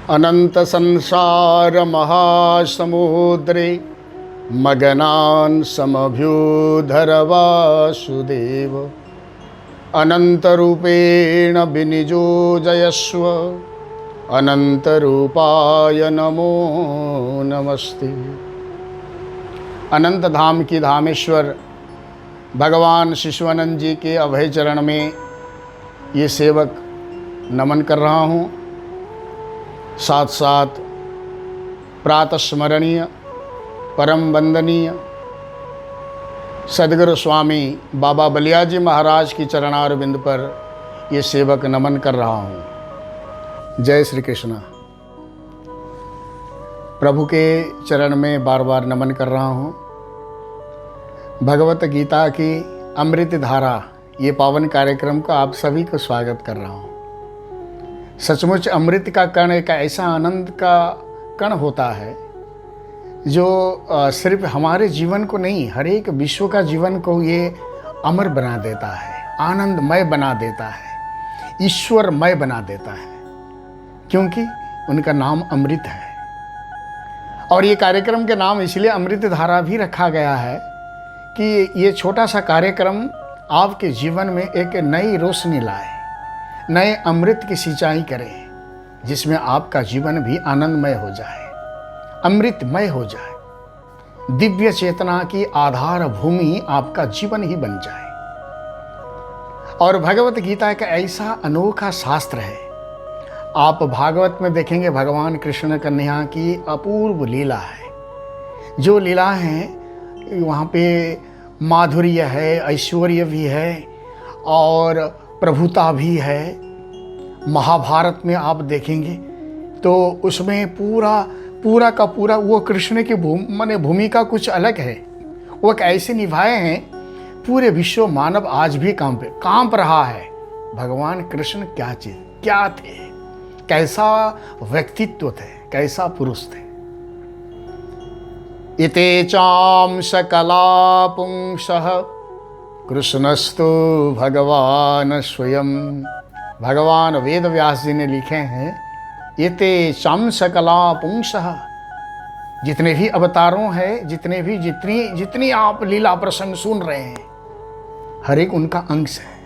अनंत संसार महासमुद्रे मगनान् समभ्युधर वासुदेव अनंत रूपेण विनियोजयस्व अनंत रूपाय नमो नमस्ते। अनंत धाम की धामेश्वर भगवान शिशुआनंद जी के अभय चरण में ये सेवक नमन कर रहा हूँ। साथ साथ प्रातः स्मरणीय परम वंदनीय सद्गुरु स्वामी बाबा बलियाजी महाराज की चरणारविंद पर ये सेवक नमन कर रहा हूँ। जय श्री कृष्ण। प्रभु के चरण में बार बार नमन कर रहा हूँ। भगवत गीता की अमृत धारा ये पावन कार्यक्रम का आप सभी को स्वागत कर रहा हूँ। सचमुच अमृत का कण एक ऐसा आनंद का कण होता है जो सिर्फ हमारे जीवन को नहीं, हर एक विश्व का जीवन को ये अमर बना देता है, आनंदमय बना देता है, ईश्वरमय बना देता है, क्योंकि उनका नाम अमृत है। और ये कार्यक्रम के नाम इसलिए अमृत धारा भी रखा गया है कि ये छोटा सा कार्यक्रम आपके जीवन में एक नई रोशनी लाए, नए अमृत की सिंचाई करे, जिसमें आपका जीवन भी आनंदमय हो जाए, अमृतमय हो जाए, दिव्य चेतना की आधार भूमि आपका जीवन ही बन जाए। और भगवत गीता का ऐसा अनोखा शास्त्र है। आप भागवत में देखेंगे भगवान कृष्ण कन्हैया की अपूर्व लीला है। जो लीला है वहाँ पे माधुर्य है, ऐश्वर्य भी है और प्रभुता भी है। महाभारत में आप देखेंगे तो उसमें पूरा का पूरा वो कृष्ण की भूमिका कुछ अलग है। वो एक ऐसे निभाए हैं, पूरे विश्व मानव आज भी कांप रहा है। भगवान कृष्ण क्या थे, कैसा व्यक्तित्व थे, कैसा पुरुष थे। इते चाम सकला पुंसः कृष्णस्तु भगवान स्वयं। भगवान वेद व्यास जी ने लिखे हैं, इते चाम सकला पुंसः। जितने भी अवतारों हैं, जितनी आप लीला प्रसंग सुन रहे हैं, हर एक उनका अंश है।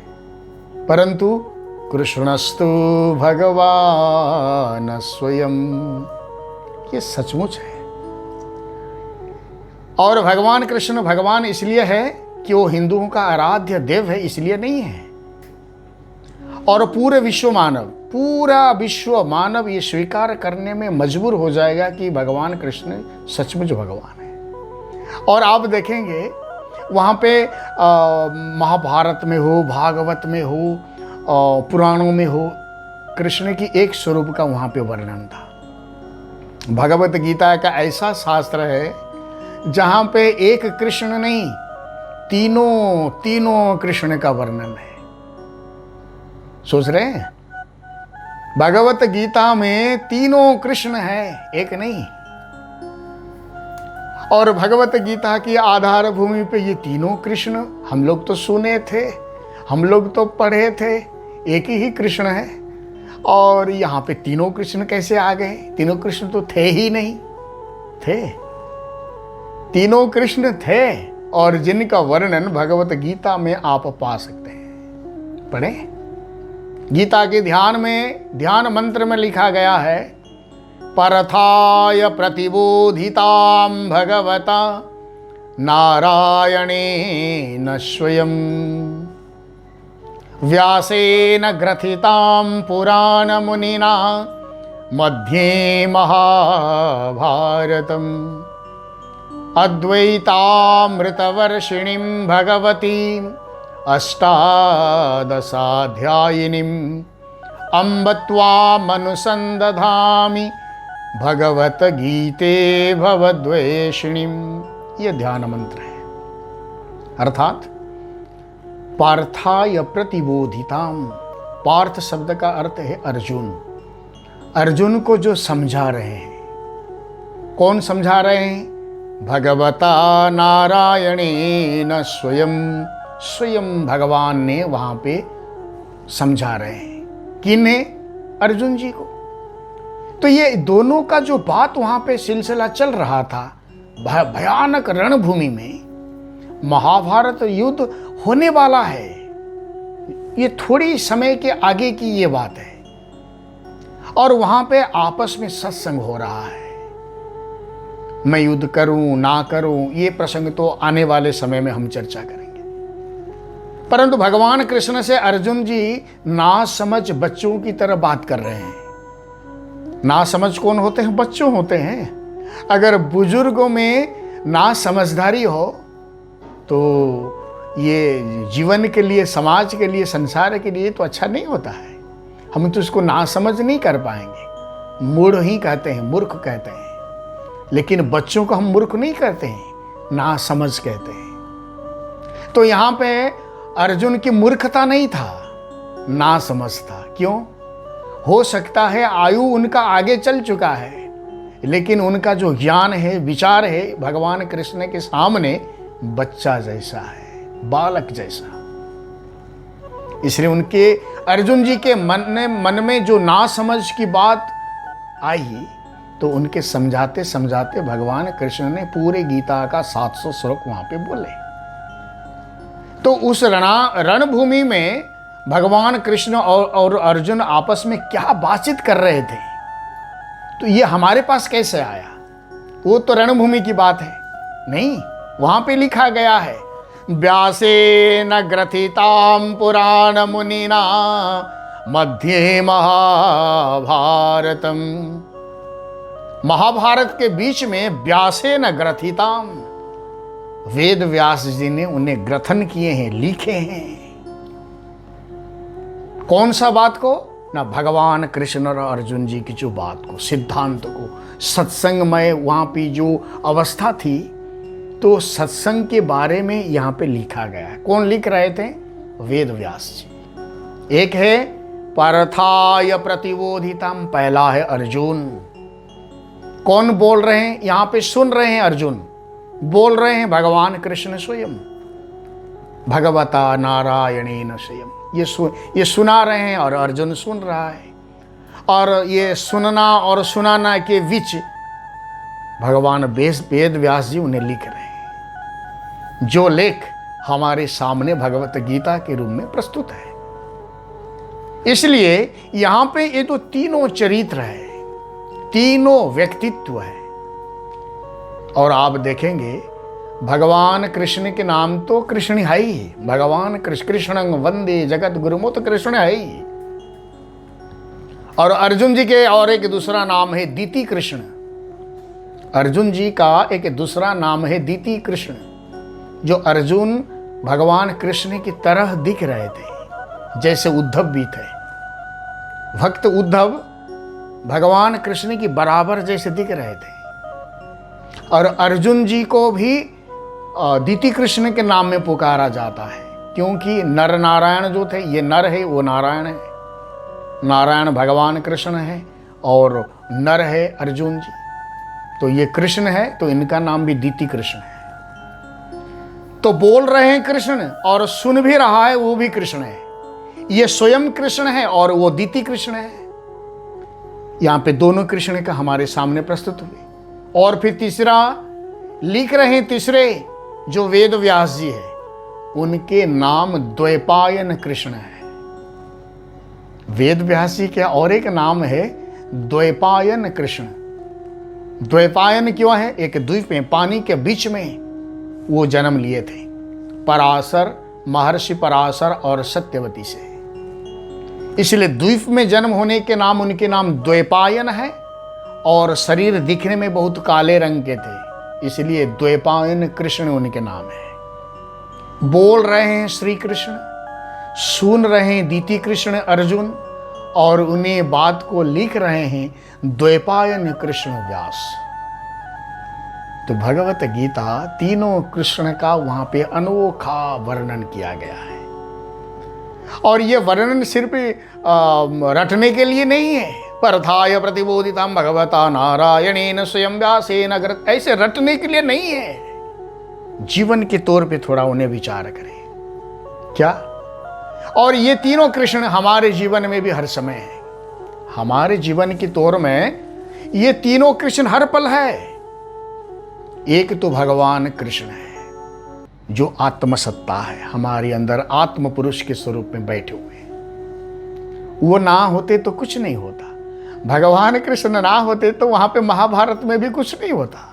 परंतु कृष्णस्तु भगवान स्वयं, ये सचमुच है। और भगवान कृष्ण भगवान इसलिए है कि वो हिंदुओं का आराध्य देव है, इसलिए नहीं है। और पूरा विश्व मानव ये स्वीकार करने में मजबूर हो जाएगा कि भगवान कृष्ण सचमुच भगवान है। और आप देखेंगे वहाँ पे महाभारत में हो, भागवत में हो, पुराणों में हो, कृष्ण की एक स्वरूप का वहाँ पे वर्णन था। भगवत गीता का ऐसा शास्त्र है जहाँ पे एक कृष्ण नहीं, तीनों कृष्ण का वर्णन है। सोच रहे हैं, भगवत गीता में तीनों कृष्ण है, एक नहीं। और भगवत गीता की आधार भूमि पे ये तीनों कृष्ण हम लोग तो सुने थे, हम लोग तो पढ़े थे, एक ही कृष्ण है। और यहाँ पे तीनों कृष्ण कैसे आ गए? तीनों कृष्ण तो थे ही नहीं, थे तीनों कृष्ण थे, और जिनका वर्णन भगवत गीता में आप पा सकते हैं। पढ़ें, गीता के ध्यान मंत्र में लिखा गया है, परथाय प्रतिबोधितां भगवता नारायणेन स्वयं व्यासेन ग्रथितां पुराण मुनिना मध्ये महाभारतम् अद्वैतामृतवर्षिणीं भगवतीम् अष्टादशाध्यायिनीम् अम्ब त्वामनुसन्दधामि भगवद्गीते भवद्वेषिणीम्। ये ध्यान मंत्र है। अर्थात पार्थाय प्रतिबोधिताम। पार्थ शब्द का अर्थ है अर्जुन। अर्जुन को जो समझा रहे हैं, कौन समझा रहे हैं? भगवता नारायणेन स्वयं भगवान ने वहाँ पे समझा रहे हैं। किन्हें? अर्जुन जी को। तो ये दोनों का जो बात वहां पे सिलसिला चल रहा था, भयानक रणभूमि में महाभारत युद्ध होने वाला है, ये थोड़ी समय के आगे की ये बात है। और वहां पे आपस में सत्संग हो रहा है। मैं युद्ध करूं ना करूं, ये प्रसंग तो आने वाले समय में हम चर्चा करेंगे। परंतु भगवान कृष्ण से अर्जुन जी ना समझ बच्चों की तरह बात कर रहे हैं। ना समझ कौन होते हैं? बच्चों होते हैं। अगर बुजुर्गों में ना समझदारी हो तो ये जीवन के लिए, समाज के लिए, संसार के लिए तो अच्छा नहीं होता है। हम तो इसको ना समझ नहीं कर पाएंगे। मूढ़ ही कहते हैं, मूर्ख कहते हैं। लेकिन बच्चों को हम मूर्ख नहीं कहते हैं, ना समझ कहते हैं। तो यहाँ पे अर्जुन की मूर्खता नहीं था, ना समझ था। क्यों? हो सकता है आयु उनका आगे चल चुका है, लेकिन उनका जो ज्ञान है, विचार है, भगवान कृष्ण के सामने बच्चा जैसा है, बालक जैसा। इसलिए उनके, अर्जुन जी के मन में जो ना समझ की बात आई, तो उनके समझाते समझाते भगवान कृष्ण ने पूरे गीता का 700 श्लोक वहां पे बोले। तो उस रणभूमि में भगवान कृष्ण और अर्जुन आपस में क्या बातचीत कर रहे थे, तो ये हमारे पास कैसे आया? वो तो रणभूमि की बात है नहीं। वहां पे लिखा गया है, व्यासेन ग्रथितां पुराण मुनिना मध्ये महाभारतम। महाभारत के बीच में व्यासेन ग्रथिताम, वेद व्यास जी ने उन्हें ग्रथन किए हैं, लिखे हैं। कौन सा बात को? ना भगवान कृष्ण और अर्जुन जी की जो बात को, सिद्धांत को, सत्संगमय वहां पे जो अवस्था थी, तो सत्संग के बारे में यहां पे लिखा गया है। कौन लिख रहे थे? वेद व्यास जी। एक है पार्थाय प्रतिबोधितम, पहला है अर्जुन। कौन बोल रहे हैं? यहां पे सुन रहे हैं अर्जुन, बोल रहे हैं भगवान कृष्ण स्वयं, भगवता नारायणेन स्वयं। ये सुना रहे हैं और अर्जुन सुन रहा है। और ये सुनना और सुनाना के बीच भगवान वेद व्यास जी उन्हें लिख रहे हैं, जो लेख हमारे सामने भगवत गीता के रूप में प्रस्तुत है। इसलिए यहां पे ये तो तीनों चरित्र है, तीनों व्यक्तित्व है। और आप देखेंगे भगवान कृष्ण के नाम तो कृष्ण है ही, भगवान कृष्णं वंदे जगत गुरुमुत कृष्ण है ही। और अर्जुन जी के और एक दूसरा नाम है दीति कृष्ण। अर्जुन जी का एक दूसरा नाम है दीति कृष्ण, जो अर्जुन भगवान कृष्ण की तरह दिख रहे थे, जैसे उद्धव भी थे। भक्त उद्धव भगवान कृष्ण की बराबर जैसे दिख रहे थे। और अर्जुन जी को भी दीति कृष्ण के नाम में पुकारा जाता है, क्योंकि नर नारायण जो थे, ये नर है, वो नारायण है। नारायण भगवान कृष्ण है और नर है अर्जुन जी। तो ये कृष्ण है, तो इनका नाम भी दीति कृष्ण है। तो बोल रहे हैं कृष्ण और सुन भी रहा है वो भी कृष्ण है। ये स्वयं कृष्ण है और वो दीति कृष्ण है। यहां पे दोनों कृष्ण का हमारे सामने प्रस्तुत हुए। और फिर तीसरा लिख रहे हैं, तीसरे जो वेद व्यास जी है, उनके नाम द्वैपायन कृष्ण है। वेद व्यास जी का और एक नाम है द्वैपायन कृष्ण। द्वैपायन क्यों है? एक द्वीप में, पानी के बीच में वो जन्म लिए थे, पराशर, महर्षि पराशर और सत्यवती से। इसलिए द्वीप में जन्म होने के नाम, उनके नाम द्वैपायन है। और शरीर दिखने में बहुत काले रंग के थे, इसलिए द्वैपायन कृष्ण उनके नाम है। बोल रहे हैं श्री कृष्ण, सुन रहे हैं दीति कृष्ण अर्जुन, और उन्हें बात को लिख रहे हैं द्वैपायन कृष्ण व्यास। तो भगवत गीता तीनों कृष्ण का वहां पे अनोखा वर्णन किया गया है। और ये वर्णन सिर्फ रटने के लिए नहीं है। पार्थाय प्रतिबोधितम भगवता नारायणेन स्वयं व्यासेन ग्रथ, ऐसे रटने के लिए नहीं है। जीवन के तौर पे थोड़ा उन्हें विचार करें क्या। और ये तीनों कृष्ण हमारे जीवन में भी हर समय है। हमारे जीवन के तौर में ये तीनों कृष्ण हर पल है। एक तो भगवान कृष्ण है जो आत्मसत्ता है, हमारे अंदर आत्म पुरुष के स्वरूप में बैठे हुए हैं। वो ना होते तो कुछ नहीं होता। भगवान कृष्ण ना होते तो वहां पे महाभारत में भी कुछ नहीं होता।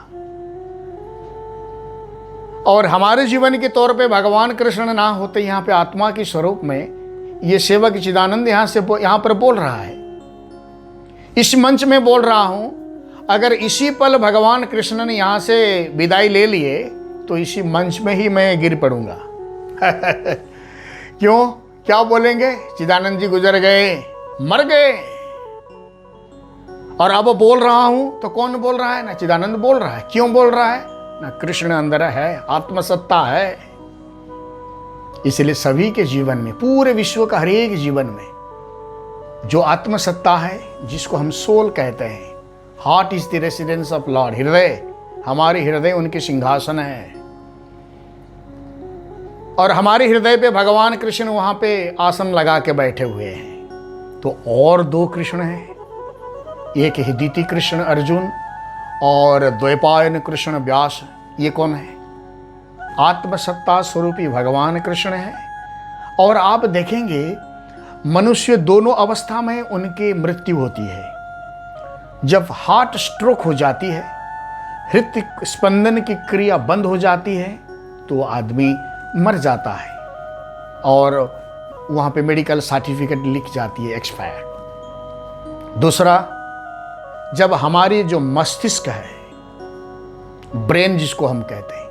और हमारे जीवन के तौर पे भगवान कृष्ण ना होते यहाँ पे आत्मा के स्वरूप में ये सेवक चिदानंद यहाँ पर बोल रहा है, इस मंच में बोल रहा हूं। अगर इसी पल भगवान कृष्ण ने यहाँ से विदाई ले लिए तो इसी मंच में ही मैं गिर पड़ूंगा। क्यों? क्या बोलेंगे? चिदानंद जी गुजर गए, मर गए। और अब बोल रहा हूं तो कौन बोल रहा है? ना चिदानंद बोल रहा है। क्यों बोल रहा है? ना कृष्ण अंदर है, आत्मसत्ता है। इसलिए सभी के जीवन में, पूरे विश्व का हर एक जीवन में जो आत्मसत्ता है, जिसको हम सोल कहते हैं, heart is the residence of Lord, हृदय, हमारे हृदय उनके सिंहासन है। और हमारे हृदय पे भगवान कृष्ण वहां पे आसन लगा के बैठे हुए हैं। तो और दो कृष्ण हैं, एक है द्वितीय कृष्ण अर्जुन और द्वैपायन कृष्ण व्यास। ये कौन है? आत्मसत्ता स्वरूपी भगवान कृष्ण है। और आप देखेंगे मनुष्य दोनों अवस्था में उनकी मृत्यु होती है। जब हार्ट स्ट्रोक हो जाती है, हृदय स्पंदन की क्रिया बंद हो जाती है, तो आदमी मर जाता है और वहां पे मेडिकल सर्टिफिकेट लिख जाती है एक्सपायर। दूसरा, जब हमारी जो मस्तिष्क है, ब्रेन जिसको हम कहते हैं,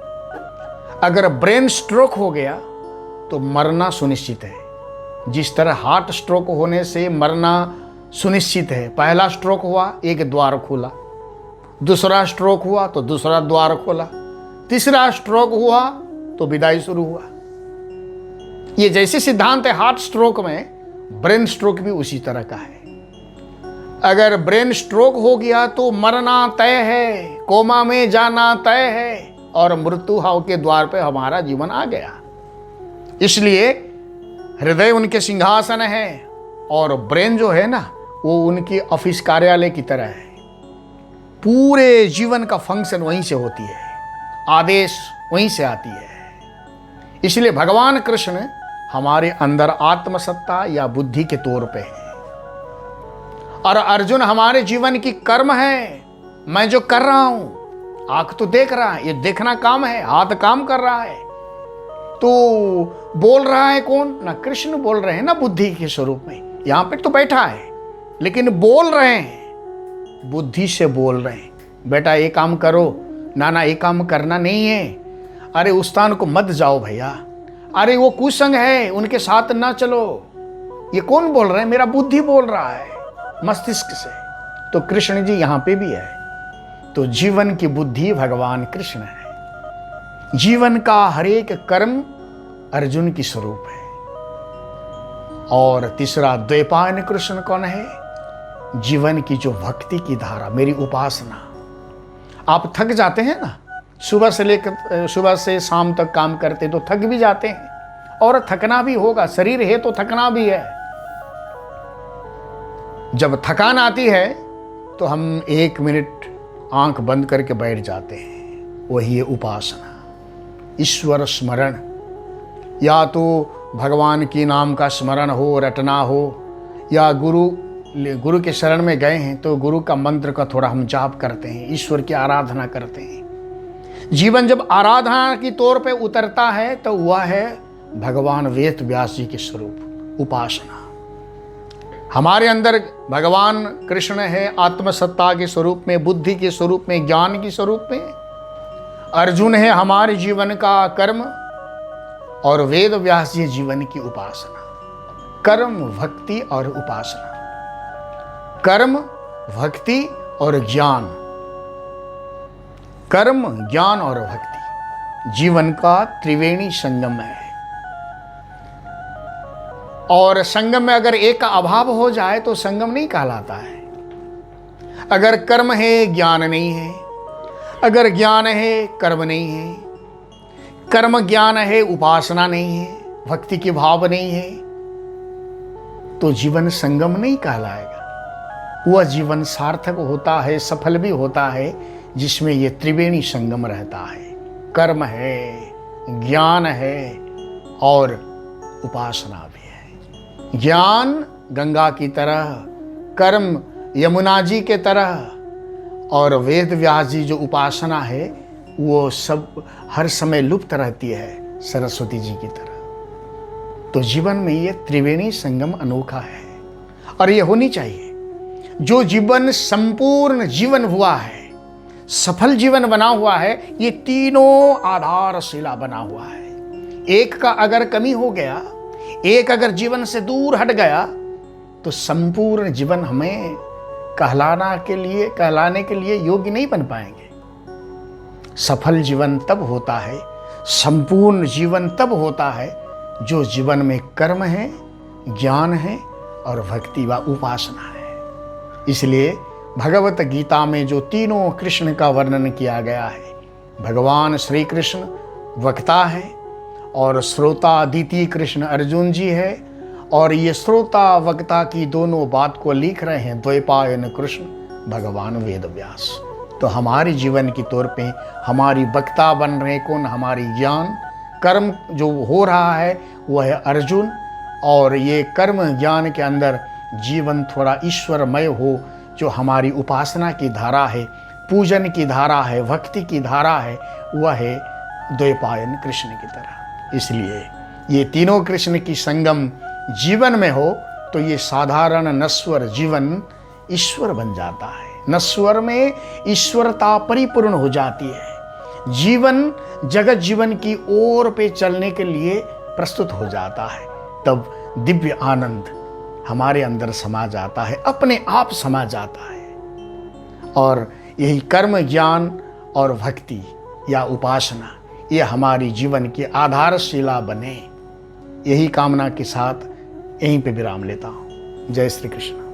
अगर ब्रेन स्ट्रोक हो गया तो मरना सुनिश्चित है। जिस तरह हार्ट स्ट्रोक होने से मरना सुनिश्चित है, पहला स्ट्रोक हुआ एक द्वार खोला, दूसरा स्ट्रोक हुआ तो दूसरा द्वार खोला, तीसरा स्ट्रोक हुआ तो विदाई शुरू हुआ। ये जैसे सिद्धांत है हार्ट स्ट्रोक में, ब्रेन स्ट्रोक भी उसी तरह का है। अगर ब्रेन स्ट्रोक हो गया तो मरना तय है, कोमा में जाना तय है और मृत्यु हाव के द्वार पे हमारा जीवन आ गया। इसलिए हृदय उनके सिंहासन है और ब्रेन जो है ना, वो उनकी ऑफिस कार्यालय की तरह है। पूरे जीवन का फंक्शन वहीं से होती है, आदेश वहीं से आती है। इसलिए भगवान कृष्ण हमारे अंदर आत्मसत्ता या बुद्धि के तौर पे है और अर्जुन हमारे जीवन की कर्म है। मैं जो कर रहा हूं, आंख तो देख रहा है, ये देखना काम है, हाथ काम कर रहा है, तो बोल रहा है कौन? ना कृष्ण बोल रहे हैं ना बुद्धि के स्वरूप में। यहां पे तो बैठा है लेकिन बोल रहे हैं, बुद्धि से बोल रहे हैं, बेटा ये काम करो, ना ये काम करना नहीं है, अरे उस स्थान को मत जाओ भैया, अरे वो कुसंग है उनके साथ ना चलो। ये कौन बोल रहे हैं? मेरा बुद्धि बोल रहा है मस्तिष्क से। तो कृष्ण जी यहां पे भी है। तो जीवन की बुद्धि भगवान कृष्ण है। जीवन का हर एक कर्म अर्जुन की स्वरूप है। और तीसरा द्वैपायन कृष्ण कौन है? जीवन की जो भक्ति की धारा, मेरी उपासना। आप थक जाते हैं ना, सुबह से शाम तक काम करते तो थक भी जाते हैं, और थकना भी होगा, शरीर है तो थकना भी है। जब थकान आती है तो हम 1 मिनट आंख बंद करके बैठ जाते हैं, वही है उपासना, ईश्वर स्मरण। या तो भगवान की नाम का स्मरण हो, रटना हो, या गुरु के शरण में गए हैं तो गुरु का मंत्र का थोड़ा हम जाप करते हैं, ईश्वर की आराधना करते हैं। जीवन जब आराधना की तौर पे उतरता है तो वह है भगवान वेद व्यास जी के स्वरूप, उपासना। हमारे अंदर भगवान कृष्ण है आत्मसत्ता के स्वरूप में, बुद्धि के स्वरूप में, ज्ञान के स्वरूप में। अर्जुन है हमारे जीवन का कर्म, और वेद व्यास जी जीवन की उपासना। कर्म, भक्ति और उपासना, कर्म, भक्ति और ज्ञान, कर्म, ज्ञान और भक्ति जीवन का त्रिवेणी संगम है। और संगम में अगर एक का अभाव हो जाए तो संगम नहीं कहलाता है। अगर कर्म है, ज्ञान नहीं है, अगर ज्ञान है, कर्म नहीं है, कर्म ज्ञान है, उपासना नहीं है, भक्ति की भाव नहीं है, तो जीवन संगम नहीं कहलाएगा। वह जीवन सार्थक होता है, सफल भी होता है, जिसमें ये त्रिवेणी संगम रहता है। कर्म है, ज्ञान है और उपासना भी है। ज्ञान गंगा की तरह, कर्म यमुना जी के तरह और वेद व्यास जी जो उपासना है वो सब हर समय लुप्त रहती है सरस्वती जी की तरह। तो जीवन में ये त्रिवेणी संगम अनोखा है और ये होनी चाहिए। जो जीवन संपूर्ण जीवन हुआ है, सफल जीवन बना हुआ है, ये तीनों आधारशिला बना हुआ है। एक का अगर कमी हो गया, एक अगर जीवन से दूर हट गया, तो संपूर्ण जीवन हमें कहलाने के लिए योग्य नहीं बन पाएंगे। सफल जीवन तब होता है, संपूर्ण जीवन तब होता है जो जीवन में कर्म है, ज्ञान है और भक्ति व उपासना है। इसलिए भगवत गीता में जो तीनों कृष्ण का वर्णन किया गया है, भगवान श्री कृष्ण वक्ता है और श्रोता द्वितीय कृष्ण अर्जुन जी है, और ये श्रोता वक्ता की दोनों बात को लिख रहे हैं द्वैपायन कृष्ण भगवान वेद व्यास। तो हमारे जीवन की तौर पे हमारी वक्ता बन रहे कौन? हमारी ज्ञान कर्म जो हो रहा है वह है अर्जुन, और ये कर्म ज्ञान के अंदर जीवन थोड़ा ईश्वरमय हो, जो हमारी उपासना की धारा है, पूजन की धारा है, भक्ति की धारा है, वह है द्वैपायन कृष्ण की तरह। इसलिए ये तीनों कृष्ण की संगम जीवन में हो तो ये साधारण नश्वर जीवन ईश्वर बन जाता है। नश्वर में ईश्वरता परिपूर्ण हो जाती है। जीवन जगत जीवन की ओर पे चलने के लिए प्रस्तुत हो जाता है। तब दिव्य आनंद हमारे अंदर समा जाता है, अपने आप समा जाता है। और यही कर्म ज्ञान और भक्ति या उपासना ये हमारी जीवन की आधारशिला बने, यही कामना के साथ यहीं पे विराम लेता हूँ। जय श्री कृष्ण।